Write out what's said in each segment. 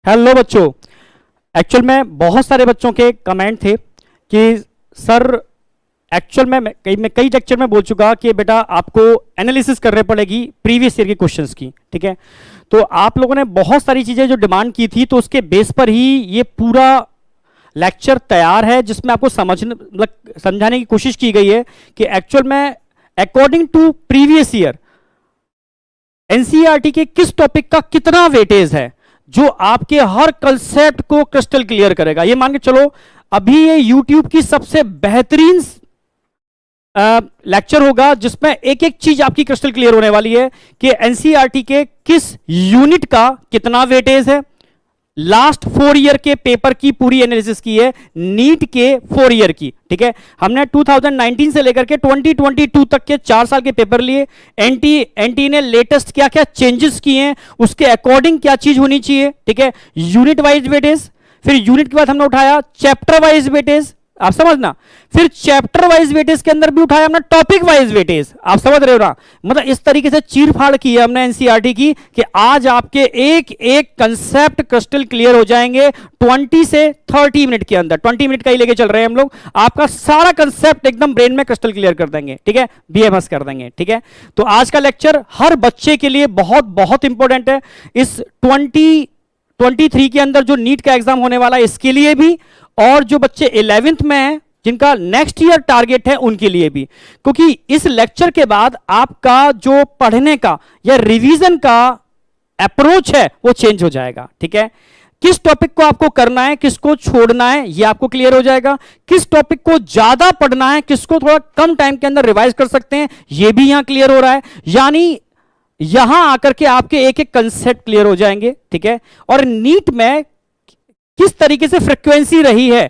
Hello बच्चों। Actual में बहुत सारे बच्चों के कमेंट थे कि सर एक्चुअल में मैं कई लेक्चर में बोल चुका कि बेटा आपको एनालिसिस करने पड़ेगी प्रीवियस ईयर के क्वेश्चंस की, ठीक है। तो आप लोगों ने बहुत सारी चीज़ें जो डिमांड की थी, तो उसके बेस पर ही ये पूरा लेक्चर तैयार है, जिसमें आपको समझाने की कोशिश की गई है कि एक्चुअल में according to previous year NCERT के किस टॉपिक का कितना वेटेज है जो आपके हर कंसेप्ट को क्रिस्टल क्लियर करेगा। ये मान के चलो अभी ये यूट्यूब की सबसे बेहतरीन लेक्चर होगा जिसमें एक एक चीज आपकी क्रिस्टल क्लियर होने वाली है कि एनसीईआरटी के किस यूनिट का कितना वेटेज है। लास्ट 4 ईयर के पेपर की पूरी एनालिसिस की है, नीट के 4 ईयर की, ठीक है। हमने 2019 से लेकर के 2022 तक के 4 साल के पेपर लिए। एनटी ने लेटेस्ट क्या क्या चेंजेस किए हैं, उसके अकॉर्डिंग क्या चीज होनी चाहिए, ठीक है। यूनिट वाइज वेटेज, फिर यूनिट के बाद हमने उठाया चैप्टर वाइज वेटेज, आप समझना। फिर चैप्टर वाइज वेटेज के अंदर भी उठाया हमने टॉपिक वाइज वेटेज, आप समझ रहे हो ना। मतलब इस तरीके से चीर फाड़ की है हमने एनसीईआरटी की कि आज आपके एक एक कंसेप्ट क्रिस्टल क्लियर हो जाएंगे 20 से 30 मिनट के अंदर। 20 मिनट का ही लेके चल रहे हैं हम लोग, आपका सारा कंसेप्ट एकदम ब्रेन में क्रिस्टल क्लियर कर देंगे, ठीक है, बीएमएस कर देंगे, ठीक है। तो आज का लेक्चर हर बच्चे के लिए बहुत बहुत इंपॉर्टेंट है। इस 2023 के अंदर जो नीट का एग्जाम होने वाला है इसके लिए भी, और जो बच्चे 11th में हैं जिनका नेक्स्ट ईयर टारगेट है उनके लिए भी, क्योंकि इस लेक्चर के बाद आपका जो पढ़ने का या रिवीजन का अप्रोच है वो चेंज हो जाएगा, ठीक है। किस टॉपिक को आपको करना है, किसको छोड़ना है, ये आपको क्लियर हो जाएगा। किस टॉपिक को ज्यादा पढ़ना है, किसको थोड़ा कम टाइम के अंदर रिवाइज कर सकते हैं, ये भी यहां क्लियर हो रहा है। यानी यहां आकर के आपके एक एक कंसेप्ट क्लियर हो जाएंगे, ठीक है। और नीट में किस तरीके से फ्रीक्वेंसी रही है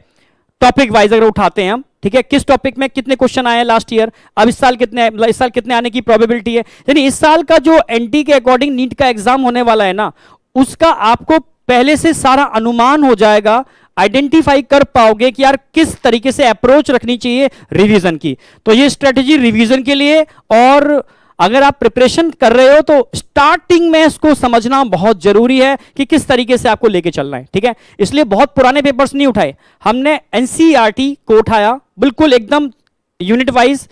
टॉपिक वाइज अगर उठाते हैं हम, ठीक है, किस टॉपिक में कितने क्वेश्चन आए लास्ट ईयर, अब इस साल कितने आने की प्रोबेबिलिटी है। यानी इस साल का जो एनटी के अकॉर्डिंग नीट का एग्जाम होने वाला है ना, उसका आपको पहले से सारा अनुमान हो जाएगा, आइडेंटिफाई कर पाओगे कि यार किस तरीके से अप्रोच रखनी चाहिए रिवीजन की। तो ये स्ट्रेटेजी रिवीजन के लिए, और अगर आप प्रिपरेशन कर रहे हो तो स्टार्टिंग में इसको समझना बहुत जरूरी है कि किस तरीके से आपको लेके चलना है, ठीक है। इसलिए बहुत पुराने पेपर्स नहीं उठाए, हमने एनसीईआरटी को उठाया बिल्कुल एकदम यूनिट वाइज,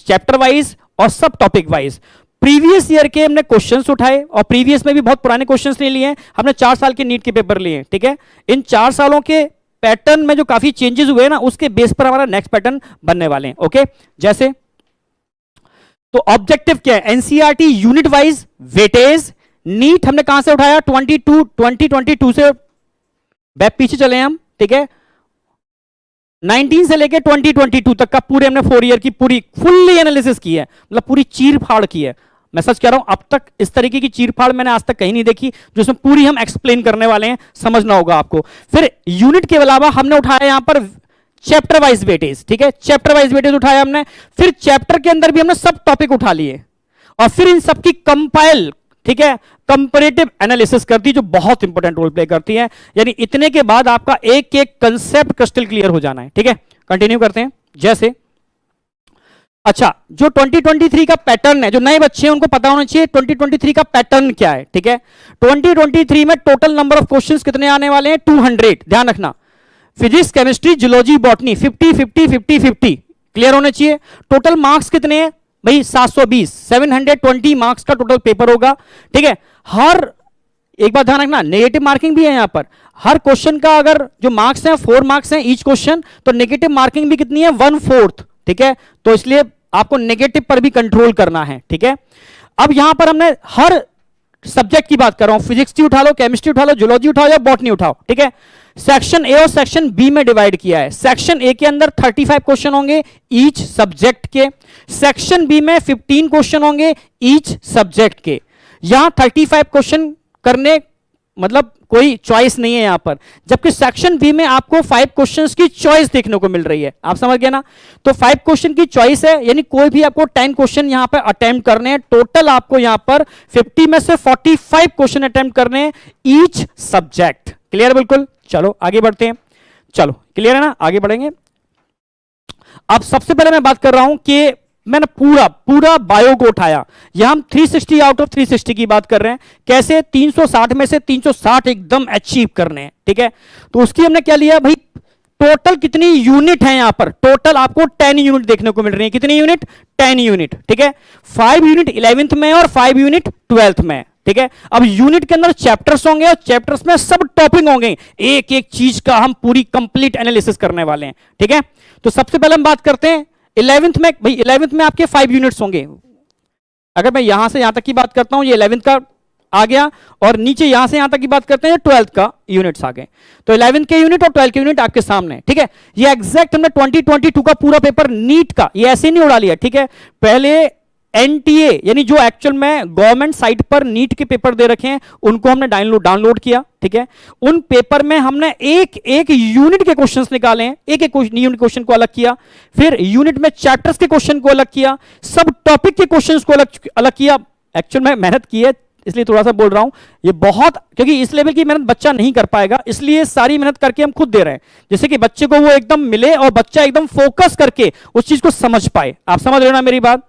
चैप्टर वाइज और सब टॉपिक वाइज। प्रीवियस ईयर के हमने क्वेश्चंस उठाए, और प्रीवियस में भी बहुत पुराने क्वेश्चंस नहीं लिए, हमने 4 साल के नीट के पेपर लिए, ठीक है। इन 4 सालों के पैटर्न में जो काफी चेंजेस हुए ना, उसके बेस पर हमारा नेक्स्ट पैटर्न बनने वाले हैं, ओके। जैसे तो ऑब्जेक्टिव क्या है, NCERT unit wise weightage. NEET हमने कहां से उठाया, 2022 से बैक पीछे चले हम, ठीक है। 19 से लेके 2022 तक का पूरे हमने 4 ईयर की पूरी फुल्ली एनालिसिस की है, मतलब पूरी चीर फाड़ की है। मैं सच कह रहा हूं, अब तक इस तरीके की चीर फाड़ मैंने आज तक कहीं नहीं देखी, जो इसमें पूरी हम एक्सप्लेन करने वाले हैं, समझना होगा आपको। फिर यूनिट के अलावा हमने उठाया यहां पर चैप्टर वाइज वेटेज, ठीक है, चैप्टर वाइज वेटेज उठाया हमने। फिर चैप्टर के अंदर भी हमने सब टॉपिक उठा लिए, और फिर इन सबकी कंपाइल, ठीक है, कंपैरेटिव एनालिसिस करती है, जो बहुत इंपॉर्टेंट रोल प्ले करती है। यानी इतने के बाद आपका एक एक कंसेप्ट क्रिस्टल क्लियर हो जाना है, ठीक है। कंटिन्यू करते हैं। जैसे अच्छा, जो 2023 का पैटर्न है, जो नए बच्चे हैं उनको पता होना चाहिए 2023 का पैटर्न क्या है, ठीक है। 2023 में टोटल नंबर ऑफ क्वेश्चंस कितने आने वाले हैं, 200, ध्यान रखना। Physics, chemistry, geology, botany 50-50-50-50 clear होने चाहिए। टोटल मार्क्स कितने हैं भाई, 720, 720 मार्क्स का टोटल पेपर होगा, ठीक है। हर एक बात ध्यान रखना, नेगेटिव मार्किंग भी है यहां पर। हर क्वेश्चन का अगर जो मार्क्स हैं 4 मार्क्स हैं ईच क्वेश्चन, तो नेगेटिव मार्किंग भी कितनी है, 1/4, ठीक है। तो इसलिए आपको नेगेटिव पर भी कंट्रोल करना है, ठीक है। अब यहां पर हमने हर सब्जेक्ट की बात कर रहा हूं, फिजिक्स की उठा लो, केमिस्ट्री उठा लो, जियोलॉजी उठाओ या बॉटनी उठाओ, ठीक है। सेक्शन ए और सेक्शन बी में डिवाइड किया है। सेक्शन ए के अंदर 35 क्वेश्चन होंगे ईच सब्जेक्ट के, सेक्शन बी में 15 क्वेश्चन होंगे ईच सब्जेक्ट के। यहां 35 क्वेश्चन करने मतलब कोई चॉइस नहीं है यहां पर, जबकि सेक्शन बी में आपको 5 क्वेश्चंस की चॉइस देखने को मिल रही है, आप समझ गए ना। तो 5 क्वेश्चन की चॉइस है, यानी कोई भी आपको 10 क्वेश्चन यहां पर अटेम्प्ट करने हैं। टोटल आपको यहां पर 50 में से 45 क्वेश्चन अटेम्प्ट करने हैं ईच सब्जेक्ट। क्लियर बिल्कुल। चलो आगे बढ़ते हैं, चलो क्लियर है ना, आगे बढ़ेंगे। अब सबसे पहले मैं बात कर रहा हूं कि मैंने पूरा पूरा बायो को उठाया। यहां हम 360 आउट ऑफ 360 की बात कर रहे हैं, कैसे 360 में से 360 एकदम अचीव करने हैं, ठीक है। तो उसकी हमने क्या लिया भाई, टोटल कितनी यूनिट है यहां पर, टोटल आपको 10 यूनिट देखने को मिल रही है। कितनी यूनिट, 10 यूनिट, ठीक है। 5 यूनिट 11th में और 5 यूनिट 12th में, ठीक है। अब यूनिट के अंदर चैप्टर्स होंगे और चैप्टर्स में सब टॉपिक होंगे, एक एक चीज का हम पूरी कंप्लीट एनालिसिस करने वाले हैं, ठीक है। तो सबसे पहले हम बात करते हैं 11th में। भाई 11th में आपके 5 यूनिट्स होंगे। अगर मैं यहां से यहां तक की बात करता हूं, ये 11th का आ गया, और नीचे यहां से यहां तक की बात करते हैं 12th का यूनिट्स आ गए। तो 11th के यूनिट और 12th के यूनिट आपके सामने, ठीक है। ये एग्जैक्ट हमने 2022 का पूरा पेपर नीट का ये ऐसे नहीं उड़ा लिया, ठीक है। पहले एनटीए यानी जो एक्चुअल में गवर्नमेंट साइट पर नीट के पेपर दे रखे हैं उनको हमने डाउनलोड किया, ठीक है। उन पेपर में हमने एक एक यूनिट के क्वेश्चंस निकाले हैं, एक एक यूनिट क्वेश्चन को अलग किया, फिर यूनिट में चैप्टर्स के क्वेश्चन को अलग किया, सब टॉपिक के क्वेश्चंस को अलग किया। एक्चुअल में मेहनत की है, इसलिए थोड़ा सा बोल रहा हूं, ये बहुत, क्योंकि इस लेवल की मेहनत बच्चा नहीं कर पाएगा, इसलिए सारी मेहनत करके हम खुद दे रहे हैं, जैसे कि बच्चे को वो एकदम मिले और बच्चा एकदम फोकस करके उस चीज को समझ पाए। आप समझ रहे हो ना मेरी बात।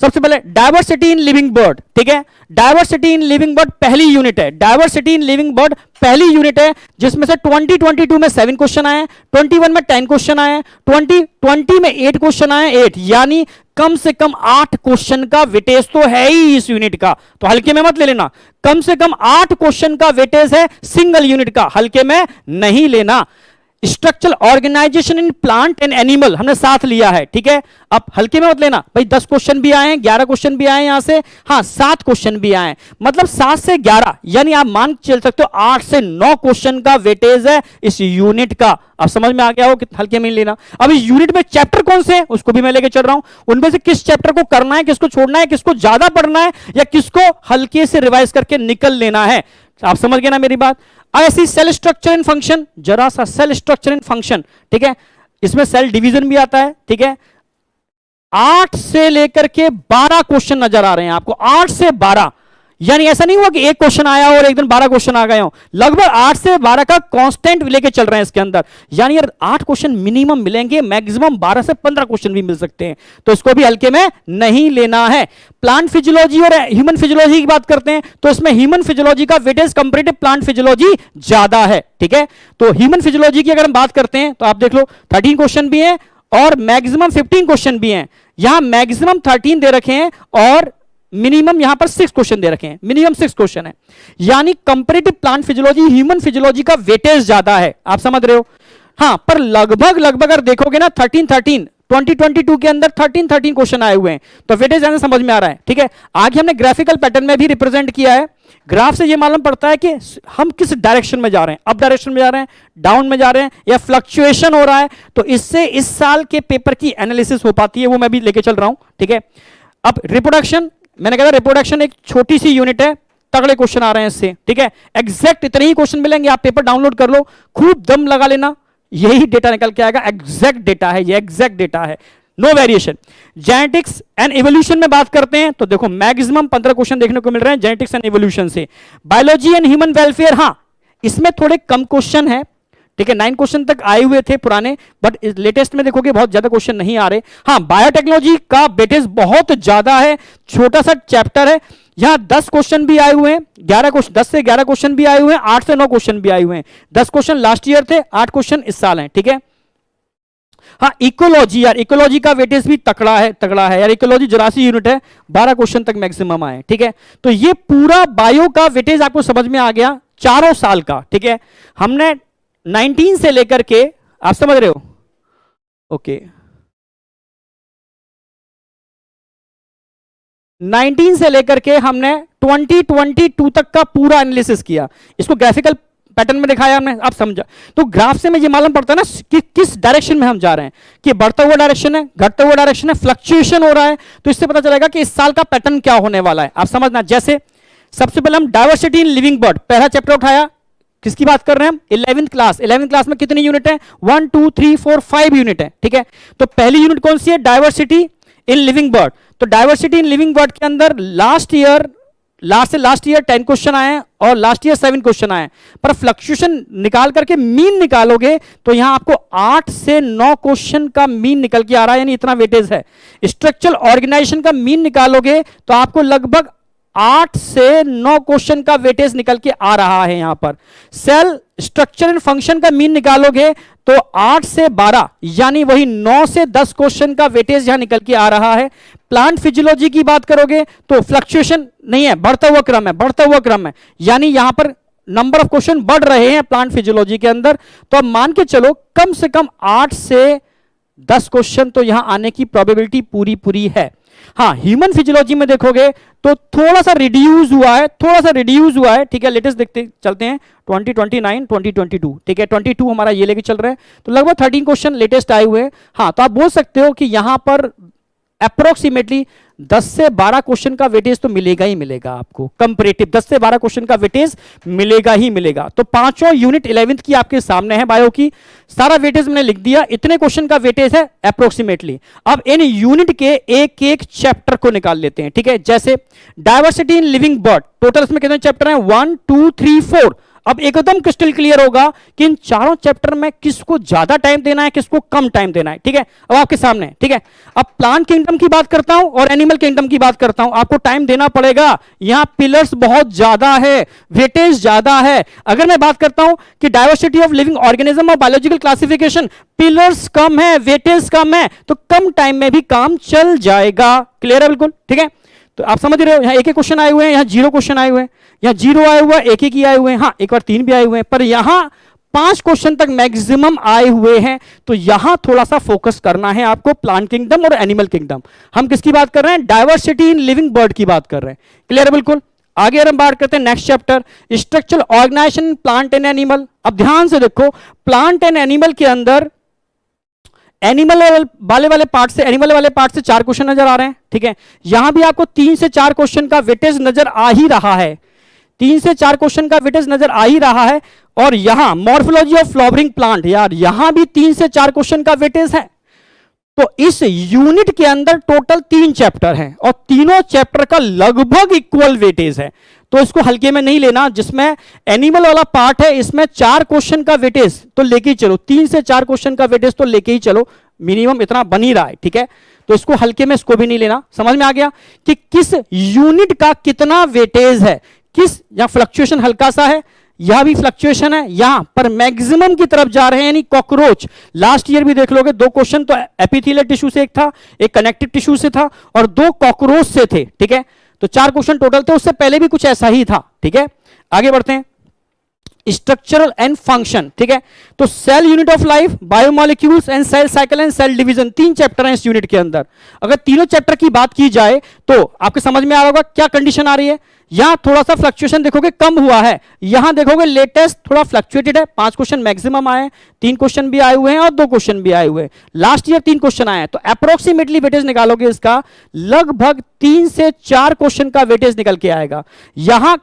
सबसे पहले डायवर्सिटी इन लिविंग बर्ड, ठीक है। डायवर्सिटी इन लिविंग बर्ड पहली यूनिट है, डायवर्सिटी इन लिविंग बर्ड पहली यूनिट है, जिसमें से 2022 में 7 क्वेश्चन आए, 21 में 10 क्वेश्चन आए, 2020 में 8 क्वेश्चन आए, 8 यानी कम से कम 8 क्वेश्चन का वेटेज तो है ही इस यूनिट का, तो हल्के में मत ले लेना। कम से कम 8 क्वेश्चन का वेटेज है सिंगल यूनिट का, हल्के में नहीं लेना। Structural organisation in plant and animal हमने साथ लिया है, ठीक है। अब हल्के में मत लेना भाई, 10 क्वेश्चन भी आए हैं, 11 क्वेश्चन भी आए हैं यहां से, हाँ 7 क्वेश्चन भी आए हैं, मतलब 7 से 11 यानी आप मान चल सकते हो 8 से 9 क्वेश्चन का वेटेज है इस यूनिट का। अब समझ में आ गया हो कि हल्के में लेना। अब इस यूनिट में चैप्टर कौन से हैं उसको भी मैं लेके चल रहा हूं, उनमें से किस चैप्टर को करना है, किसको छोड़ना है, किसको ज्यादा पढ़ना है या किसको हल्के से रिवाइज करके निकल लेना है। आप समझ गए ना मेरी बात। ऐसी सेल स्ट्रक्चर एंड फंक्शन, जरा सा सेल स्ट्रक्चर एंड फंक्शन, ठीक है। इसमें सेल डिवीजन भी आता है, ठीक है। 8 से लेकर के 12 क्वेश्चन नजर आ रहे हैं आपको, 8 से 12, यानी ऐसा नहीं हुआ कि एक क्वेश्चन आया और एक दिन 12 क्वेश्चन आ गए हो, लगभग 8 से 12 का कांस्टेंट लेके चल रहे हैं इसके अंदर, यानी यार 8 क्वेश्चन मिनिमम मिलेंगे, मैक्सिमम 12 से 15 क्वेश्चन भी मिल सकते हैं, तो इसको भी हल्के में नहीं लेना है। प्लांट फिजियोलॉजी और ह्यूमन फिजियोलॉजी की बात करते हैं तो इसमें ह्यूमन फिजियोलॉजी का वेटेज कंपैरेटिव प्लांट फिजियोलॉजी ज्यादा है, ठीक है। तो ह्यूमन फिजियोलॉजी की अगर हम बात करते हैं तो आप देख लो 13 क्वेश्चन भी हैं और मैक्सिमम 15 क्वेश्चन भी हैं। यहां मैक्सिमम 13 दे रखे हैं और मिनिमम यहां पर 6 क्वेश्चन दे रखे हैं, मिनिमम 6 क्वेश्चन है, यानी comparative plant physiology human physiology का वेटेज ज्यादा है। आप समझ रहे हो। हाँ, पर लगभग अगर देखोगे ना 13 2022 के अंदर 13 क्वेश्चन आए हुए हैं, तो वेटेज आने समझ में आ रहा है, ठीक है। आगे हमने ग्राफिकल पैटर्न में भी रिप्रेजेंट किया है। ग्राफ से ये मालूम पड़ता है कि हम किस डायरेक्शन में जा रहे हैं, अप डायरेक्शन में जा रहे हैं, डाउन में जा रहे हैं या फ्लक्चुएशन हो रहा है, तो इससे इस साल के पेपर की एनालिसिस हो पाती है, वो मैं भी लेके चल रहा हूं, ठीक है। अब रिप्रोडक्शन, मैंने कहा रिप्रोडक्शन एक छोटी सी यूनिट है, तगड़े क्वेश्चन आ रहे हैं इससे, ठीक है। एग्जैक्ट इतने ही क्वेश्चन मिलेंगे, आप पेपर डाउनलोड कर लो, खूब दम लगा लेना, यही डेटा निकल के आएगा, एग्जैक्ट डेटा है ये, एग्जैक्ट डेटा है, no variation. Genetics and evolution में बात करते हैं तो देखो मैक्सिमम 15 क्वेश्चन देखने को मिल रहे हैं जेनेटिक्स एंड इवोल्यूशन से। बायोलॉजी एंड ह्यूमन वेलफेयर, हाँ इसमें थोड़े कम क्वेश्चन है, ठीक है। 9 क्वेश्चन तक आए हुए थे पुराने, बट लेटेस्ट में देखोगे बहुत ज्यादा क्वेश्चन नहीं आ रहे। हाँ, बायोटेक्नोलॉजी का वेटेज बहुत ज्यादा है, छोटा सा चैप्टर है, यहां 10 क्वेश्चन भी आए हुए हैं, 10 से 11 क्वेश्चन भी आए हुए हैं, 8 से 9 क्वेश्चन भी आए हुए हैं। 10 क्वेश्चन लास्ट ईयर थे, 8 क्वेश्चन इस साल हैं, ठीक है। हाँ, इकोलॉजी यार, इकोलॉजी का वेटेज भी तगड़ा है यार, इकोलॉजी 84 यूनिट है, 12 क्वेश्चन तक मैक्सिमम आए, ठीक है। तो ये पूरा बायो का वेटेज आपको समझ में आ गया, चारों साल का, ठीक है। हमने 19 से लेकर के, आप समझ रहे हो, ओके 19 से लेकर के हमने 2022 तक का पूरा एनालिसिस किया, इसको ग्राफिकल पैटर्न में दिखाया हमने, आप समझा। तो ग्राफ से में ये मालूम पड़ता है ना कि किस डायरेक्शन में हम जा रहे हैं, कि बढ़ता हुआ डायरेक्शन है, घटता हुआ डायरेक्शन है, फ्लक्चुएशन हो रहा है, तो इससे पता चलेगा कि इस साल का पैटर्न क्या होने वाला है, आप समझना। जैसे सबसे पहले हम डायवर्सिटी इन लिविंग बर्ड पहला चैप्टर उठाया, किसकी बात कर रहे हैं हम, 11th क्लास में कितनी यूनिट है, 1 2 3 4 5 यूनिट है, ठीक है। तो पहली यूनिट कौन सी है, डायवर्सिटी इन लिविंग बर्ड। तो डायवर्सिटी इन लिविंग बर्ड के अंदर लास्ट लास्ट से लास्ट ईयर 10 क्वेश्चन आए हैं और लास्ट ईयर 7 क्वेश्चन आए हैं, पर फ्लक्चुएशन निकाल करके मीन निकालोगे तो यहां आपको 8 से 9 क्वेश्चन का मीन निकल के आ रहा है, यानी इतना वेटेज है। स्ट्रक्चरल ऑर्गेनाइजेशन का मीन निकालोगे तो आपको लगभग 8 से 9 क्वेश्चन का वेटेज निकल के आ रहा है। यहां पर सेल स्ट्रक्चर एंड फंक्शन का मीन निकालोगे तो 8 से 12 यानी वही 9 से 10 क्वेश्चन का वेटेज यहां निकल के आ रहा है। प्लांट फिजियोलॉजी की बात करोगे तो फ्लक्चुएशन नहीं है, बढ़ता हुआ क्रम है, बढ़ता हुआ क्रम है, यानी यहां पर नंबर ऑफ क्वेश्चन बढ़ रहे हैं प्लांट फिजियोलॉजी के अंदर। तो अब मान के चलो कम से कम 8 से 10 क्वेश्चन तो यहां आने की प्रोबेबिलिटी पूरी पूरी है। हाँ, ह्यूमन फिजियोलॉजी में देखोगे तो थोड़ा सा रिड्यूस हुआ है, थोड़ा सा रिड्यूस हुआ है, ठीक है। लेटेस्ट देखते चलते हैं 2029 2022, ठीक है। 22 हमारा ये लेके चल रहा है, तो लगभग 13 क्वेश्चन लेटेस्ट आए हुए हैं। हाँ, तो आप बोल सकते हो कि यहां पर अप्रोक्सीमेटली 10 से 12 क्वेश्चन का वेटेज तो मिलेगा ही मिलेगा आपको, कंपैरेटिव 10 से 12 क्वेश्चन का वेटेज मिलेगा ही मिलेगा। तो पांचों यूनिट 11th की आपके सामने है बायो की, सारा वेटेज मैंने लिख दिया, इतने क्वेश्चन का वेटेज है अप्रोक्सीमेटली। अब इन यूनिट के एक एक चैप्टर को निकाल लेते हैं, ठीक है। जैसे diversity in living bird, total इसमें कितने चैप्टर हैं, 1 2 3 4। अब एकदम क्रिस्टल क्लियर होगा कि इन चारों चैप्टर में किसको ज्यादा टाइम देना है, किसको कम टाइम देना है, ठीक है। अब आपके सामने, ठीक है। अब प्लांट किंगडम की बात करता हूं और एनिमल किंगडम की बात करता हूं, आपको टाइम देना पड़ेगा। यहां पिलर्स बहुत ज्यादा है, वेटेज ज्यादा है। अगर मैं बात करता हूं कि डायवर्सिटी ऑफ लिविंग ऑर्गेनिज्म और बायोलॉजिकल क्लासिफिकेशन, पिलर्स कम है, वेटेज कम है, तो कम टाइम में भी काम चल जाएगा। क्लियर है बिल्कुल, ठीक है। तो आप समझ रहे हो, यहां एक एक क्वेश्चन आए हुए हैं, यहां 0 क्वेश्चन आए हुए हैं, यहां 0 आए हुआ है, एक ही आए हुए हैं, हाँ एक बार 3 भी आए हुए हैं, पर यहां 5 क्वेश्चन तक मैक्सिमम आए हुए हैं। तो यहां थोड़ा सा फोकस करना है आपको, प्लांट किंगडम और एनिमल किंगडम। हम किसकी बात कर रहे हैं, डायवर्सिटी इन लिविंग बर्ड की बात कर रहे हैं। क्लियर है बिल्कुल। आगे हम बात करते हैं next chapter, structural organisation plant and animal. अब ध्यान से देखो, प्लांट एंड एनिमल के अंदर एनिमल वाले पार्ट से, एनिमल वाले पार्ट से 4 क्वेश्चन नजर आ रहे हैं, ठीक है। यहां भी आपको 3 से 4 क्वेश्चन का वेटेज नजर आ ही रहा है, 3 से 4 क्वेश्चन का वेटेज नजर आ ही रहा है। और यहां मॉर्फोलॉजी ऑफ फ्लावरिंग प्लांट, यार यहां भी 3 से 4 क्वेश्चन का वेटेज है। तो इस यूनिट के अंदर टोटल 3 चैप्टर हैं और तीनों चैप्टर का लगभग इक्वल वेटेज है, तो इसको हल्के में नहीं लेना। जिसमें एनिमल वाला पार्ट है, इसमें 4 क्वेश्चन का वेटेज तो लेके ही चलो, 3 से 4 क्वेश्चन का वेटेज तो लेके ही चलो, मिनिमम इतना बन ही रहा है, ठीक है। तो इसको हल्के में, इसको भी नहीं लेना। समझ में आ गया कि किस यूनिट का कितना वेटेज है, किस, या फ्लक्चुएशन हल्का सा है, यह भी फ्लक्चुएशन है, यहां पर मैक्सिमम की तरफ जा रहे हैं, यानी कॉकरोच। लास्ट ईयर भी देख लोगे 2 क्वेश्चन तो एपिथेलियल टिश्यू से एक था, एक कनेक्टिव टिश्यू से था और 2 कॉकरोच से थे, ठीक है। तो 4 क्वेश्चन टोटल थे, उससे पहले भी कुछ ऐसा ही था, ठीक है। आगे बढ़ते हैं, स्ट्रक्चरल एंड फंक्शन, ठीक है। तो cell unit of life, biomolecules and cell cycle and cell division, 3 chapter हैं इस यूनिट के अंदर। अगर तीनों चैप्टर की बात की जाए तो आपके समझ में आ रहा होगा क्या कंडीशन आ रही है। यहां थोड़ा सा फ्लक्चुएशन देखोगे कम हुआ है, यहां देखोगे लेटेस्ट थोड़ा फ्लक्चुएटेड है, 5 क्वेश्चन मैक्सिमम आए हैं, 3 क्वेश्चन भी आए हुए हैं और 2 क्वेश्चन भी आए हुए हैं। लास्ट ईयर 3 क्वेश्चन आए हैं, तो अप्रोक्सीमेटली वेटेज निकालोगे इसका लगभग 3 से 4 क्वेश्चन का वेटेज निकल के आएगा। यहां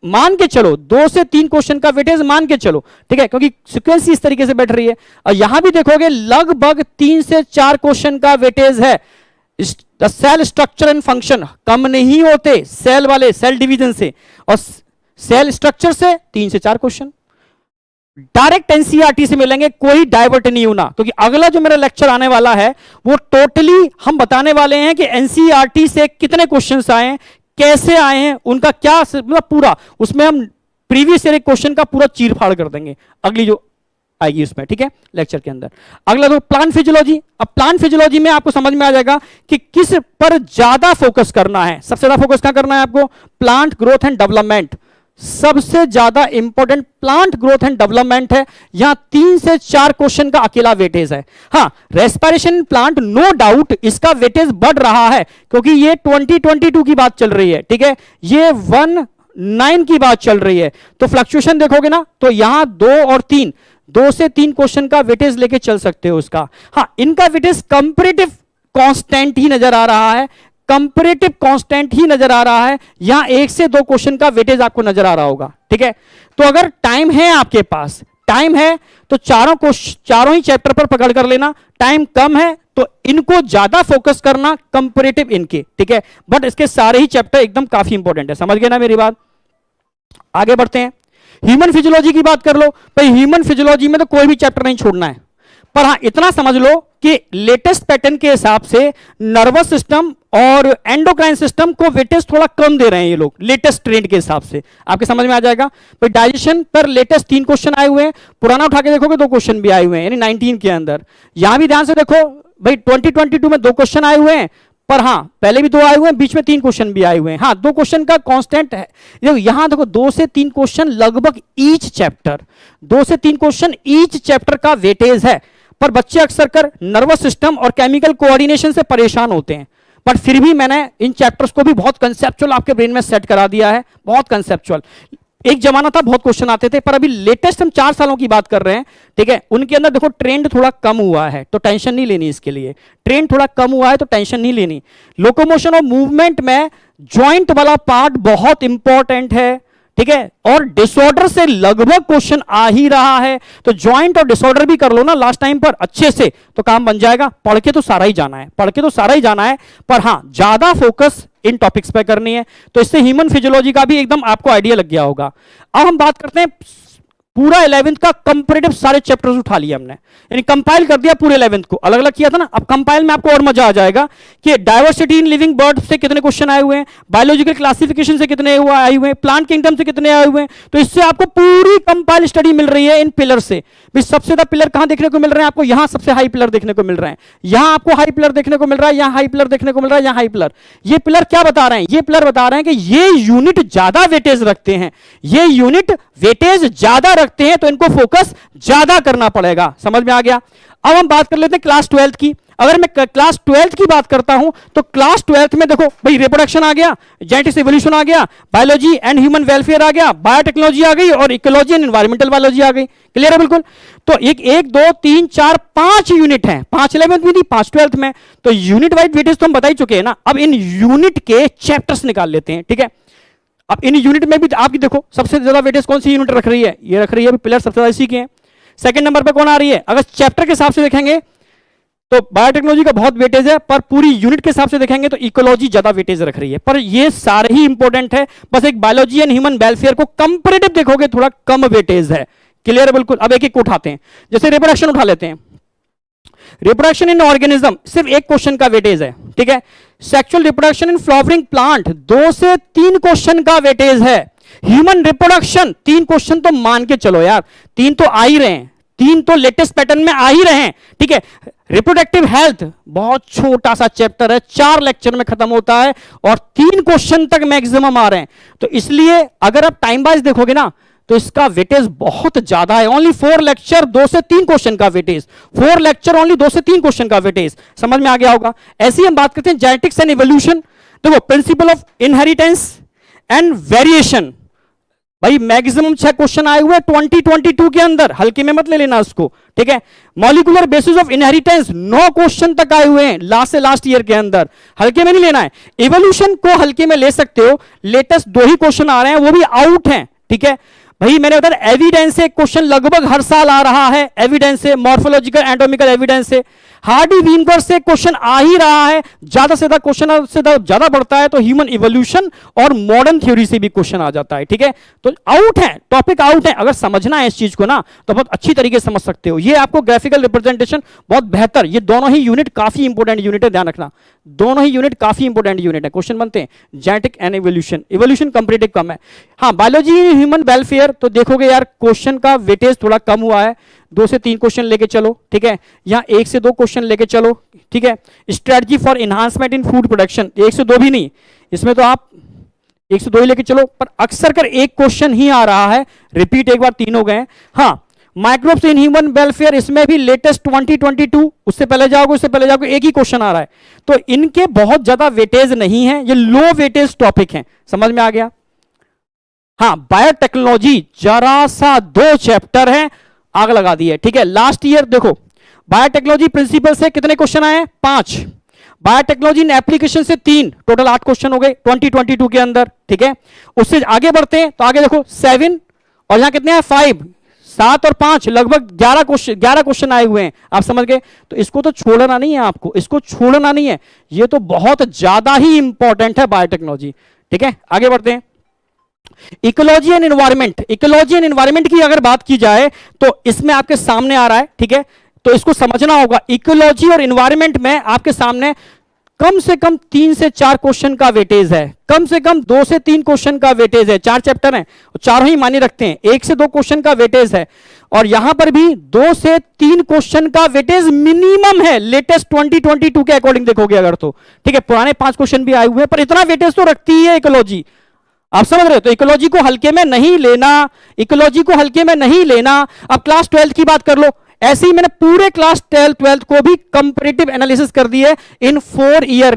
मान के चलो 2 से 3 क्वेश्चन का वेटेज मान के चलो, ठीक है, क्योंकि सीक्वेंस इस तरीके से बैठ रही है। और यहां भी देखोगे लगभग 3 से 4 क्वेश्चन का वेटेज है। सेल स्ट्रक्चर एंड फंक्शन कम नहीं होते सेल वाले, सेल डिवीजन से और सेल स्ट्रक्चर से 3 से 4 क्वेश्चन डायरेक्ट एनसीईआरटी से मिलेंगे, कोई डाइवर्ट नहीं होना। क्योंकि अगला जो मेरा लेक्चर आने वाला है वो टोटली हम बताने वाले हैं कि एनसीईआरटी से कितने क्वेश्चंस आए हैं, कैसे आए हैं, उनका क्या मतलब पूरा, उसमें हम प्रीवियस ईयर क्वेश्चन का पूरा चीर फाड़ कर देंगे अगली जो आएगी उसमें, ठीक है, लेक्चर के अंदर। अगला तो प्लांट फिजियोलॉजी। अब प्लांट फिजियोलॉजी में आपको समझ में आ जाएगा कि किस पर ज्यादा फोकस करना है। सबसे ज्यादा फोकस क्या करना है आपको, प्लांट ग्रोथ एंड डेवलपमेंट। सबसे ज्यादा important plant growth and development है। यहां 3 से 4 क्वेश्चन का अकेला वेटेज है। हाँ, रेस्पिरेशन प्लांट नो डाउट इसका वेटेज बढ़ रहा है क्योंकि ये 2022 की बात चल रही है, ठीक है, ये 19 की बात चल रही है। तो फ्लक्चुएशन देखोगे ना, तो यहां 2 से 3 क्वेश्चन का वेटेज लेके चल सकते हो उसका। हाँ, इनका वेटेज कंपैरेटिव कांस्टेंट ही नजर आ रहा है, कंपैरेटिव कांस्टेंट ही नजर आ रहा है। यहां 1 से 2 क्वेश्चन का वेटेज आपको नजर आ रहा होगा, ठीक है। तो अगर टाइम है आपके पास, टाइम है तो चारों ही चैप्टर पर पकड़ कर लेना। टाइम कम है तो इनको ज्यादा फोकस करना कंपैरेटिव इनके, ठीक है। बट इसके सारे ही चैप्टर एकदम काफी इंपॉर्टेंट है, समझ गए ना मेरी बात। आगे बढ़ते हैं, ह्यूमन फिजियोलॉजी की बात कर लो भाई। ह्यूमन फिजियोलॉजी में तो कोई भी चैप्टर नहीं छोड़ना है, पर हां इतना समझ लो कि लेटेस्ट पैटर्न के हिसाब से नर्वस सिस्टम और एंडोक्राइन सिस्टम को वेटेज थोड़ा कम दे रहे हैं ये लोग, लेटेस्ट ट्रेंड के हिसाब से। आपके समझ में आ जाएगा भाई। डाइजेशन पर लेटेस्ट 3 क्वेश्चन आए हुए हैं, पुराना उठा के देखोगे 2 क्वेश्चन भी आए हुए हैं, यानी 19 के अंदर। यहां भी ध्यान से देखो भाई, 2022 में 2 क्वेश्चन आए हुए हैं, पर हां पहले भी 2 आए हुए हैं, बीच में 3 क्वेश्चन भी आए हुए हैं। हां 2 क्वेश्चन का कांस्टेंट है, यहां देखो 2 से 3 क्वेश्चन लगभग ईच चैप्टर, 2 से 3 क्वेश्चन ईच चैप्टर का वेटेज है। पर बच्चे अक्सर कर नर्वस सिस्टम और केमिकल कोऑर्डिनेशन से परेशान होते हैं, बट फिर भी मैंने इन चैप्टर्स को भी बहुत कंसेप्चुअल आपके ब्रेन में सेट करा दिया है, बहुत कंसेप्चुअल। एक जमाना था बहुत क्वेश्चन आते थे, पर अभी लेटेस्ट हम 4 सालों की बात कर रहे हैं, ठीक है। उनके अंदर देखो ट्रेंड थोड़ा कम हुआ है, तो टेंशन नहीं लेनी इसके लिए। ट्रेंड थोड़ा कम हुआ है तो टेंशन नहीं लेनी। लोकोमोशन और मूवमेंट में जॉइंट वाला पार्ट बहुत इंपॉर्टेंट है, ठीक है। और डिसऑर्डर से लगभग क्वेश्चन आ ही रहा है, तो जॉइंट और डिसऑर्डर भी कर लो ना लास्ट टाइम पर अच्छे से, तो काम बन जाएगा। पढ़ के तो सारा ही जाना है, पढ़ के तो सारा ही जाना है, पर हां ज्यादा फोकस इन टॉपिक्स पे करनी है। तो इससे ह्यूमन फिजियोलॉजी का भी एकदम आपको आइडिया लग गया होगा। अब हम बात करते हैं पूरा 11th का कंपैरेटिव सारे चैप्टर्स उठा लिए हमने, यानी कंपाइल कर दिया पूरे 11th को, अलग अलग किया था ना। अब कंपाइल में आपको और मजा आ जाएगा कि डायवर्सिटी इन लिविंग बर्ड से कितने क्वेश्चन आए हुए हैं, बायोलॉजिकल क्लासिफिकेशन से कितने आए हुए हैं, प्लांट किंगडम से कितने आए हुए हैं। तो इससे आपको पूरी कंपाइल स्टडी मिल रही है इन पिलर से। सबसे ज्यादा पिलर कहां देखने को मिल रहे हैं आपको? यहां सबसे हाई पिलर देखने को मिल रहे हैं, यहां आपको हाई पिलर देखने को मिल रहा है, यहां हाई पिलर देखने को मिल रहा है, यहां हाई पिलर। ये पिलर क्या बता रहे हैं? ये पिलर बता रहे हैं कि ये यूनिट ज्यादा वेटेज रखते हैं, ये यूनिट वेटेज ज्यादा रखते हैं, तो इनको फोकस ज्यादा करना पड़ेगा। समझ में आ गया। अब हम बात कर लेते हैं क्लास 12th की। अगर मैं क्लास 12th की बात करता हूं तो क्लास 12th में देखो भाई, रिप्रोडक्शन आ गया, जेनेटिक्स इवोल्यूशन आ गया, बायोलॉजी एंड ह्यूमन वेलफेयर आ गया, बायोटेक्नोलॉजी आ गई और इकोलॉजी एंड एनवायरमेंटल बायोलॉजी आ गई। क्लियर है बिल्कुल। तो 1 2 3 4 5 यूनिट हैं, 5 11th में थी, 5 12th में। तो यूनिट वाइज वेटेज तो हम बता ही चुके हैं ना। अब इन यूनिट के चैप्टर्स निकाल लेते हैं, ठीक है। अब इन यूनिट में भी आपकी देखो सबसे ज्यादा वेटेज कौन सी यूनिट रख रही है? ये रख रही है, पिलर सबसे ज्यादा इसी के हैं। सेकंड नंबर पे कौन आ रही है? अगर चैप्टर के हिसाब से देखेंगे तो बायोटेक्नोलॉजी का बहुत वेटेज है, पर पूरी यूनिट के हिसाब से देखेंगे तो इकोलॉजी ज्यादा वेटेज रख रही है। पर ये सारे ही इंपॉर्टेंट है, बस एक बायोलॉजी एंड ह्यूमन वेलफेयर को कंपैरेटिव देखोगे थोड़ा कम वेटेज है। क्लियर है बिल्कुल। अब एक एक उठाते हैं, जैसे रिप्रोडक्शन उठा लेते हैं। रिप्रोडक्शन इन ऑर्गेनिज्म सिर्फ 1 क्वेश्चन का वेटेज है, ठीक है। Sexual reproduction in flowering plant 2 से 3 क्वेश्चन का वेटेज है। ह्यूमन रिप्रोडक्शन 3 क्वेश्चन तो मान के चलो यार, 3 तो आ ही रहे हैं, 3 तो लेटेस्ट पैटर्न में आ ही रहे हैं, ठीक है। रिप्रोडक्टिव हेल्थ बहुत छोटा सा चैप्टर है, 4 लेक्चर में खत्म होता है और 3 क्वेश्चन तक मैक्सिमम आ रहे हैं। तो इसलिए अगर आप टाइम वाइज देखोगे ना तो इसका वेटेज बहुत ज्यादा है। ओनली 4 लेक्चर 2 से 3 क्वेश्चन का वेटेज, 4 लेक्चर ओनली 2 से 3 क्वेश्चन का वेटेज। समझ में आ गया होगा। ऐसे ही हम बात करते हैं जेनेटिक्स एंड इवोल्यूशन। देखो principle of inheritance and variation, भाई मैक्सिमम 6 क्वेश्चन आए हुए 2022 के अंदर, हल्के में मत ले लेना उसको, ठीक है। Molecular basis of inheritance 9 question तक आए हुए हैं लास्ट से लास्ट ईयर के अंदर, हल्के में नहीं लेना है। इवोल्यूशन को हल्के में ले सकते हो, लेटेस्ट 2 ही क्वेश्चन आ रहे हैं, वो भी आउट हैं, ठीक है। भाई मैंने बताया एविडेंस से क्वेश्चन लगभग हर साल आ रहा है, एविडेंस से, मॉर्फोलॉजिकल एनाटॉमिकल एविडेंस से, हार्डी वीनबर से क्वेश्चन आ ही रहा है, ज्यादा से ज्यादा क्वेश्चन से ज्यादा बढ़ता है तो ह्यूमन इवोल्यूशन और मॉडर्न थ्योरी से भी क्वेश्चन आ जाता है, ठीक है। तो आउट है, टॉपिक आउट है। अगर समझना है इस चीज को ना तो बहुत अच्छी तरीके से समझ सकते हो। ये आपको ग्राफिकल रिप्रेजेंटेशन बहुत बेहतर, ये दोनों ही यूनिट काफी इंपॉर्टेंट यूनिट है, ध्यान रखना, दोनों ही यूनिट काफी इंपॉर्टेंट यूनिट है। क्वेश्चन बनते हैं genetic and evolution, evolution comparative कम है। हाँ बायोलॉजी ह्यूमन वेलफेयर तो देखोगे यार क्वेश्चन का वेटेज थोड़ा कम हुआ है, 2 से 3 क्वेश्चन लेके चलो, ठीक है। यहां 1 से 2 क्वेश्चन लेके चलो, ठीक है। Strategy for enhancement in food production 1 से 2 भी नहीं, इसमें तो आप 1 से 2 ही लेके चलो, पर अक्सर कर 1 क्वेश्चन ही आ रहा है, रिपीट एक बार 3 हो गए। हाँ माइक्रोब्स इन ह्यूमन वेलफेयर, इसमें भी लेटेस्ट 2022, उससे पहले जाओगे उससे पहले जाओगे, एक ही क्वेश्चन आ रहा है। तो इनके बहुत ज्यादा वेटेज नहीं है, ये लो वेटेज टॉपिक है। समझ में आ गया। हाँ बायोटेक्नोलॉजी जरा सा 2 चैप्टर है, आग लगा दी है, ठीक है। लास्ट ईयर देखो बायोटेक्नोलॉजी प्रिंसिपल से कितने क्वेश्चन आए? 5। बायोटेक्नोलॉजी इन एप्लीकेशन से 3, टोटल 8 क्वेश्चन हो गए 2022 के अंदर, ठीक है। उससे आगे बढ़ते हैं तो आगे देखो 7 और यहां कितने हैं? 5, 7 और 5 लगभग 11 क्वेश्चन आए हुए हैं, आप समझ गए। तो इसको तो छोड़ना नहीं है आपको, इसको छोड़ना नहीं है, ये तो बहुत ज्यादा ही इंपॉर्टेंट है बायोटेक्नोलॉजी। ठीक है, आगे बढ़ते हैं। Ecology and environment, ecology and environment की अगर बात की जाए तो इसमें आपके सामने आ रहा है, ठीक है, तो इसको समझना होगा। इकोलॉजी और एनवायरमेंट में आपके सामने कम से कम 3 से 4 क्वेश्चन का वेटेज है, कम से कम 2 से 3 क्वेश्चन का वेटेज है। 4 चैप्टर हैं, चारों ही मानी रखते हैं, 1 से 2 क्वेश्चन का वेटेज है, और यहां पर भी 2 से 3 क्वेश्चन का वेटेज मिनिमम है, लेटेस्ट 2022 के अकॉर्डिंग देखोगे अगर तो। ठीक है, पुराने 5 क्वेश्चन भी आए हुए हैं, पर इतना वेटेज तो रखती ही है इकोलॉजी, आप समझ रहे हो। तो इकोलॉजी को हल्के में नहीं लेना, इकोलॉजी को हल्के में नहीं लेना। अब क्लास 12 की बात कर लो, ऐसे ही मैंने पूरे क्लास 12th को भी कंपैरेटिव एनालिसिस कर दिए इन 4 ईयर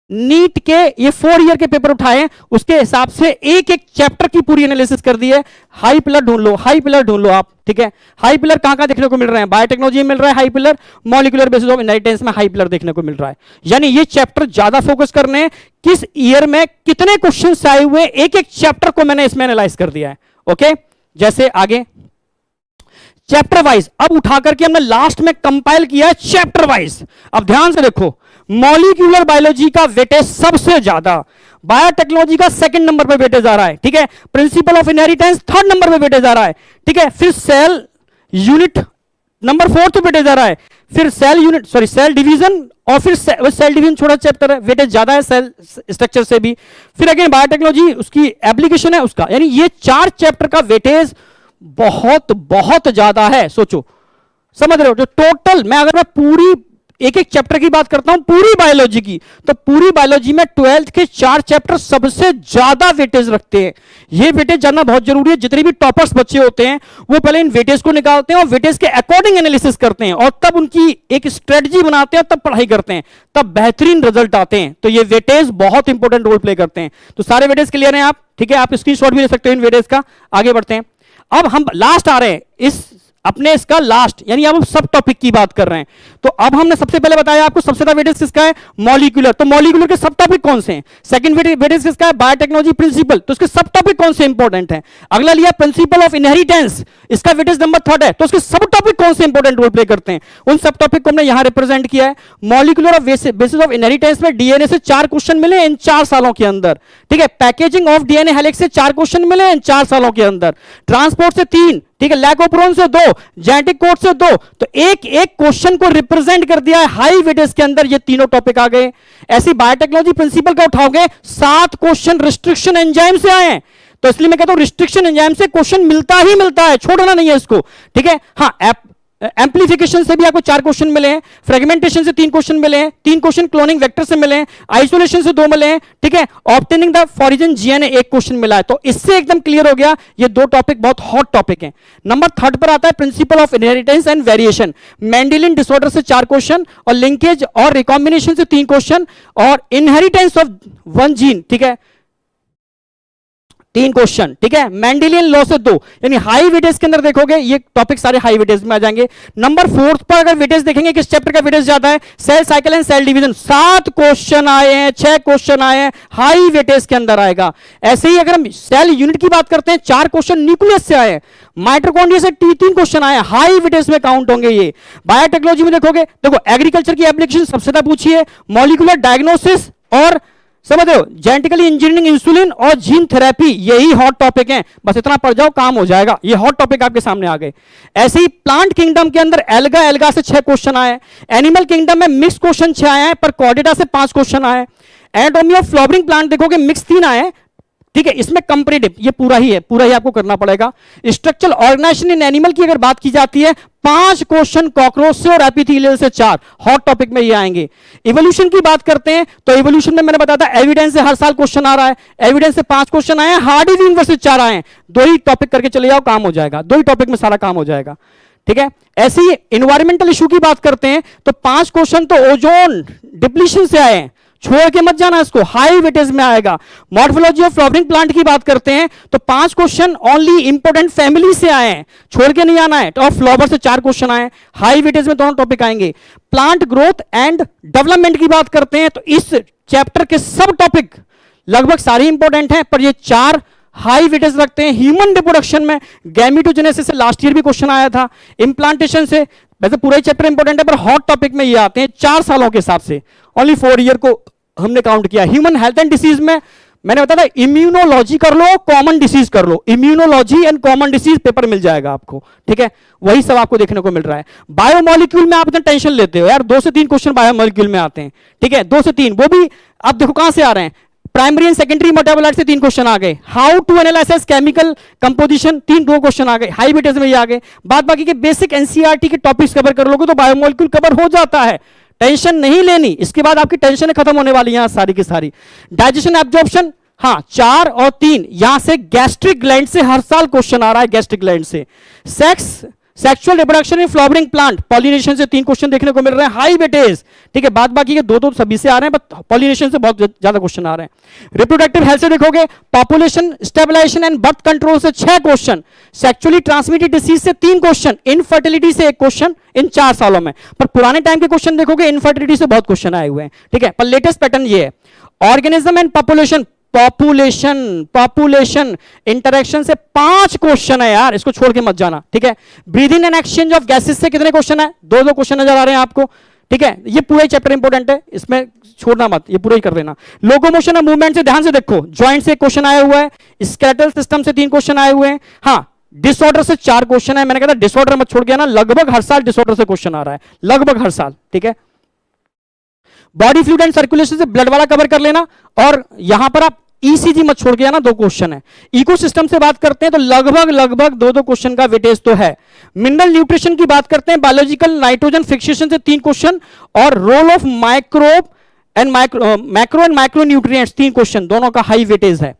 नीट के ये 4 ईयर के पेपर उठाए, उसके हिसाब से एक एक चैप्टर की पूरी एनालिसिस कर दी है। हाई पिलर ढूंढ लो, हाई पिलर ढूंढ लो आप। ठीक है, हाई पिलर कहां कहां देखने को मिल रहे हैं, बायोटेक्नोलॉजी में मिल रहा है high pillar, molecular basis of inheritance में हाई पिलर देखने को मिल रहा है। यानी ये चैप्टर ज्यादा फोकस करने हैं, किस ईयर में कितने क्वेश्चन आए हुए, एक एक चैप्टर को मैंने इसमें एनालाइज कर दिया है। ओके, जैसे आगे चैप्टर वाइज अब उठा करके हमने लास्ट में कंपाइल किया है चैप्टर वाइज। अब ध्यान से देखो, मॉलिक्यूलर बायोलॉजी का वेटेज सबसे ज्यादा, बायोटेक्नोलॉजी का 2nd नंबर पे वेटेज आ रहा है। ठीक है, principle of inheritance 3rd number पे वेटेज आ रहा है। ठीक है, फिर सेल यूनिट नंबर 4th पे वेटेज आ रहा है, फिर cell unit sorry cell division, और फिर सेल डिवीजन छोटा चैप्टर है, वेटेज ज्यादा है सेल स्ट्रक्चर से भी। फिर अगेन बायोटेक्नोलॉजी उसकी एप्लीकेशन है उसका, यानी ये 4 चैप्टर का वेटेज बहुत बहुत ज्यादा है। सोचो, समझ रहे हो, जो टोटल मैं पूरी एक एक चैप्टर की बात करता हूं पूरी बायोलॉजी की, तो पूरी बायोलॉजी में 12th के 4 चैप्टर सबसे ज्यादा वेटेज रखते हैं। ये वेटेज जानना बहुत जरूरी है। जितने भी टॉपर्स बच्चे होते हैं वो पहले इन वेटेज को निकालते हैं और वेटेज के अकॉर्डिंग एनालिसिस करते हैं, और तब उनकी एक स्ट्रेटजी बनाते हैं, तब पढ़ाई करते हैं, तब बेहतरीन रिजल्ट आते हैं। तो ये वेटेज बहुत इंपॉर्टेंट रोल प्ले करते हैं। तो सारे वेटेज क्लियर हैं आप? ठीक है, आप स्क्रीनशॉट भी ले सकते हो इन वेटेज का। आगे बढ़ते हैं, अब हम लास्ट आ रहे हैं इस अपने इसका लास्ट, यानी अब हम सब टॉपिक की बात कर रहे हैं। तो अब हमने सबसे पहले बताया आपको सबसे ज्यादा वेटेज किसका है, मॉलिक्यूलर। तो मॉलिक्यूलर के सब टॉपिक कौन से हैं? सेकंड वेटेज किसका है, बायोटेक्नोलॉजी प्रिंसिपल। तो उसके सब टॉपिक कौन से इंपॉर्टेंट हैं? अगला लिया प्रिंसिपल ऑफ इनहेरिटेंस, इसका वेटेज नंबर 3rd है। तो उसके सब टॉपिक कौन से इंपॉर्टेंट रोल प्ले करते हैं, उन सब टॉपिक को हमने यहां रिप्रेजेंट किया है। Molecular of basis of inheritance में डीएनए से 4 क्वेश्चन मिले इन 4 सालों के अंदर। ठीक है, पैकेजिंग ऑफ डीएनए हेलिक्स से 4 क्वेश्चन मिले इन 4 सालों के अंदर। ट्रांसपोर्ट से 3, ठीक है, लैकोप्रोन से 2, जेनेटिक कोड से 2। तो एक एक क्वेश्चन को रिप्रेजेंट कर दिया है हाई वेटेज के अंदर, ये तीनों टॉपिक आ गए। ऐसी बायोटेक्नोलॉजी प्रिंसिपल का उठाओगे 7 क्वेश्चन रिस्ट्रिक्शन एंजाइम से आए हैं। तो इसलिए मैं कहता हूं रिस्ट्रिक्शन एंजाइम से क्वेश्चन मिलता ही मिलता है, छोड़ना नहीं है इसको। ठीक है, हाँ, एम्प्लीफिकेशन से भी आपको 4 क्वेश्चन मिले हैं, फ्रेगमेंटेशन से 3 क्वेश्चन मिले हैं, 3 क्वेश्चन क्लोनिंग वेक्टर से मिले हैं, आइसोलेशन से 2 मिले हैं। ठीक है, obtaining the foreign GNA 1 question मिला है। तो इससे एकदम क्लियर हो गया ये 2 टॉपिक बहुत हॉट टॉपिक हैं। नंबर 3rd पर आता है principle of inheritance and variation, Mendelian disorder से 4 क्वेश्चन, और लिंकेज और रिकॉम्बिनेशन से 3 क्वेश्चन, और इनहेरिटेंस ऑफ 1 जीन, ठीक है, 3 क्वेश्चन। ठीक है, मेंडेलियन लॉ से 2, यानी हाई वेटेज के अंदर देखोगे ये टॉपिक सारे हाई वेटेज में आ जाएंगे। नंबर 4th पर अगर वेटेज देखेंगे किस चैप्टर का वेटेज ज्यादा है, cell cycle and cell division, 7 question आए हैं, 6 क्वेश्चन आए हैं, हाई वेटेज के अंदर आएगा। ऐसे ही अगर हम सेल यूनिट की बात करते हैं 4 क्वेश्चन न्यूक्लियस से आए हैं, माइटोकॉन्ड्रिया से 3 क्वेश्चन आए, हाई वेटेज में काउंट होंगे ये। बायोटेक्नोलॉजी में देखोगे, देखो एग्रीकल्चर की एप्लीकेशन सबसे ज्यादा पूछी है, मॉलिक्यूलर डायग्नोसिस और समझ रहे हो जेनेटिकली इंजीनियरिंग, इंसुलिन और जीन थेरेपी, यही हॉट टॉपिक हैं। बस इतना पढ़ जाओ काम हो जाएगा, ये हॉट टॉपिक आपके सामने आ गए। ऐसे ही प्लांट किंगडम के अंदर एल्गा से 6 क्वेश्चन आए, एनिमल किंगडम में मिक्स क्वेश्चन 6 आए हैं, पर कॉर्डेटा से 5 क्वेश्चन आए। एनाटॉमी ऑफ फ्लावरिंग प्लांट देखोगे मिक्स 3 आए। ठीक है, इसमें कंपैरेटिव ये पूरा ही आपको करना पड़ेगा। स्ट्रक्चरल ऑर्गेनाइजेशन इन एनिमल की अगर बात की जाती है 5 क्वेश्चन कॉकरोच से और एपिथेलियल से 4, हॉट टॉपिक में ये आएंगे। इवोल्यूशन की बात करते हैं तो इवोल्यूशन में मैंने बताया था एविडेंस से हर साल क्वेश्चन आ रहा है, एविडेंस से 5 क्वेश्चन आए हैं, हार्डी यूनिवर्स से 4 आए हैं। 2 ही टॉपिक करके चले जाओ, काम हो जाएगा, 2 ही टॉपिक में सारा काम हो जाएगा। ठीक है, ऐसे ही एनवायरमेंटल इशू की बात करते हैं तो 5 क्वेश्चन तो ओजोन डिप्लीशन से आए हैं, छोड़ के मत जाना इसको, हाई वेटेज में आएगा। मॉर्फोलॉजी ऑफ फ्लावरिंग प्लांट की बात करते हैं तो 5 क्वेश्चन ओनली इंपोर्टेंट फैमिली से आए हैं, छोड़ के नहीं आना है। और फ्लावर से 4 क्वेश्चन आए, हाई वेटेज में दोनों टॉपिक आएंगे। प्लांट ग्रोथ एंड डेवलपमेंट की बात करते हैं तो इस चैप्टर के सब टॉपिक लगभग सारे इंपॉर्टेंट हैं, पर ये 4 हाई वेटेज रखते हैं। ह्यूमन रिप्रोडक्शन में गैमेटोजेनेसिस से लास्ट ईयर भी क्वेश्चन आया था। इंप्लांटेशन से, वैसे पूरा ही चैप्टर इंपॉर्टेंट है पर हॉट टॉपिक में ये आते हैं 4 सालों के हिसाब से, ओनली 4 ईयर को हमने काउंट किया। ह्यूमन हेल्थ एंड डिसीज में मैंने बताया था इम्यूनोलॉजी कर लो, कॉमन डिसीज कर लो, immunology and common disease paper मिल जाएगा आपको, ठीक है, वही सब आपको देखने को मिल रहा है। बायोमोलिक्यूल में आप इतना टेंशन लेते हो यार, 2 से 3 क्वेश्चन बायोमोलिक्यूल में आते हैं, ठीक है, 2 से 3, वो भी आप देखो कहां से आ रहे हैं, प्राइमरी एंड सेकेंडरी मेटाबोलाइट से 3 क्वेश्चन आ गए। How to analysis chemical composition 2 question आ गए, हाई वेटेज में ये आ गए। बाद बाकी के बेसिक एनसीईआरटी के टॉपिक्स कवर कर लोगे तो बायोमोलिक्यूल कवर हो जाता है, टेंशन नहीं लेनी। इसके बाद आपकी टेंशन खत्म होने वाली है सारी की सारी। डाइजेशन एब्जॉर्प्शन, हाँ 4 और 3 यहां से गैस्ट्रिक ग्लैंड से हर साल क्वेश्चन आ रहा है, गैस्ट्रिक ग्लैंड से। Sexual reproduction in flowering plant, pollination से 3 क्वेश्चन देखने को मिल रहे हैं, हाई वेटेज, ठीक है। बाद बाकी के 2 सभी से आ रहे हैं, बट पॉलिनेशन से बहुत ज्यादा क्वेश्चन आ रहे हैं। रिप्रोडक्टिव हेल्थ से देखोगे, population stabilisation and birth control से 6 क्वेश्चन, सेक्सुअली ट्रांसमिटेड डिसीज से 3 क्वेश्चन, इनफर्टिलिटी से 1 क्वेश्चन इन 4 सालों में। पर पुराने टाइम के क्वेश्चन देखोगे इनफर्टिलिटी से बहुत क्वेश्चन आए हुए हैं, ठीक है। पर लेटेस्ट पैटर्न ये है, ऑर्गेनिज्म एंड पॉपुलेशन इंटरेक्शन से 5 क्वेश्चन है यार, इसको छोड़ के मत जाना, ठीक है। Breathing and exchange of gases से कितने क्वेश्चन है, 2 क्वेश्चन नजर आ रहे हैं आपको, ठीक है। ये पूरा ही चैप्टर इंपॉर्टेंट है, इसमें छोड़ना मत, ये पूरा ही कर देना। लोकोमोशन और मूवमेंट से ध्यान से देखो, जॉइंट से क्वेश्चन आया हुआ है, स्केलेटल सिस्टम से 3 क्वेश्चन आए हुए हैं, हाँ डिसऑर्डर से 4 क्वेश्चन है। मैंने कहा था डिसऑर्डर मत छोड़ गया ना, लगभग हर साल डिसऑर्डर से क्वेश्चन आ रहा है, लगभग हर साल, ठीक है। बॉडी फ्लूइड एंड सर्कुलेशन से ब्लड वाला कवर कर लेना, और यहां पर आप ईसीजी मत छोड़ गया ना, 2 क्वेश्चन है। इकोसिस्टम से बात करते हैं तो लगभग 2 क्वेश्चन का वेटेज तो है। मिनरल न्यूट्रिशन की बात करते हैं, बायोलॉजिकल नाइट्रोजन फिक्सेशन से 3 क्वेश्चन, और role of macro and micro nutrients 3 question, दोनों का हाई वेटेज है।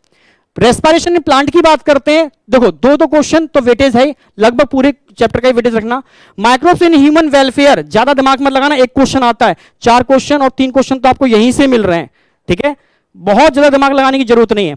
रेस्पिरेशन इन प्लांट की बात करते हैं, देखो 2 क्वेश्चन तो वेटेज है, लगभग पूरे चैप्टर का ही वेटेज रखना। माइक्रोब्स इन ह्यूमन वेलफेयर, ज्यादा दिमाग मत लगाना, 1 क्वेश्चन आता है, 4 क्वेश्चन और 3 क्वेश्चन तो आपको यहीं से मिल रहे हैं, ठीक है, बहुत ज्यादा दिमाग लगाने की जरूरत नहीं है।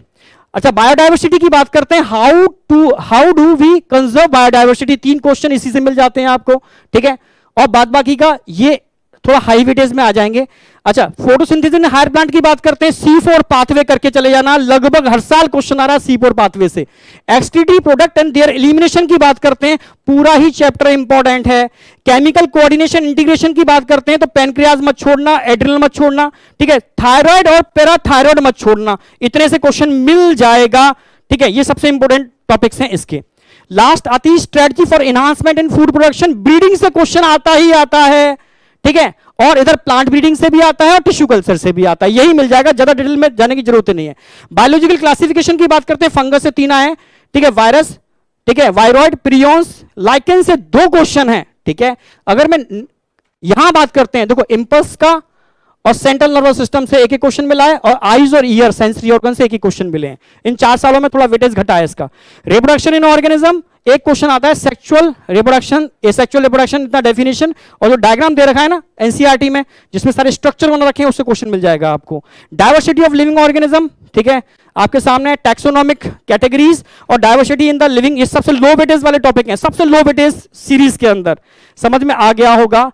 अच्छा, बायोडायवर्सिटी की बात करते हैं, how do we conserve biodiversity, 3 question इसी से मिल जाते हैं आपको, ठीक है। और बाद बाकी का ये थोड़ा हाई वेटेज में आ जाएंगे। अच्छा, फोटोसिंथेसिस इन हायर प्लांट की बात करते हैं, C4 पाथवे करके चले जाना, लगभग हर साल क्वेश्चन आ रहा है C4 पाथवे से। एक्सटीडी प्रोडक्ट एंड देयर एलिमिनेशन की बात करते हैं, पूरा ही चैप्टर इंपॉर्टेंट है। केमिकल कोऑर्डिनेशन इंटीग्रेशन की बात करते हैं तो पैनक्रियाज मत छोड़ना, एड्रिनल मत छोड़ना, ठीक है, थायराइड और पैराथायराइड मत छोड़ना, इतने से क्वेश्चन मिल जाएगा, ठीक है। ये सबसे इंपॉर्टेंट टॉपिक्स हैं इसके। लास्ट आती है strategy for enhancement in food production, breeding से क्वेश्चन आता ही आता है, ठीक है, और इधर प्लांट ब्रीडिंग से भी आता है और टिश्यू कल्चर से भी आता है, यही मिल जाएगा, ज्यादा डिटेल में जाने की जरूरत नहीं है। बायोलॉजिकल क्लासिफिकेशन की बात करते हैं, फंगस से 3 आए, ठीक है, वायरस, ठीक है, वायरॉइड, प्रियॉन्स, लाइकेन से 2 क्वेश्चन है, ठीक है। अगर मैं यहां बात करते हैं, देखो इंपल्स का और सेंट्रल नर्वस सिस्टम से 1 क्वेश्चन मिला है, और आईज और ईयर सेंसरी ऑर्गन से 1 क्वेश्चन मिले हैं। इन 4 सालों में थोड़ा वेटेज घटा है इसका। रिप्रोडक्शन इन ऑर्गेनिज्म 1 क्वेश्चन आता है, सेक्सुअल रिप्रोडक्शन, एसेक्सुअल रिप्रोडक्शन इतना डेफिनेशन, और जो डायग्राम दे रखा है ना एनसीईआरटी में जिसमें सारे स्ट्रक्चर बना रखे हैं उससे क्वेश्चन मिल जाएगा आपको। डाइवर्सिटी ऑफ लिविंग ऑर्गेनिज्म, ठीक है, आपके सामने टैक्सोनॉमिक कैटेगरीज और डाइवर्सिटी इन द लिविंग, ये सबसे लो वेटेज वाले टॉपिक हैं, सबसे लो वेटेज सीरीज के अंदर, समझ में आ गया होगा।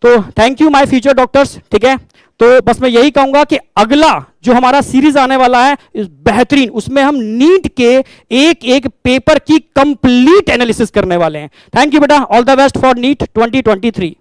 तो thank you my future doctors, ठीक है। तो बस मैं यही कहूंगा कि अगला जो हमारा सीरीज आने वाला है बेहतरीन, उसमें हम नीट के एक पेपर की कंप्लीट एनालिसिस करने वाले हैं। थैंक यू बेटा, all the best for NEET 2023।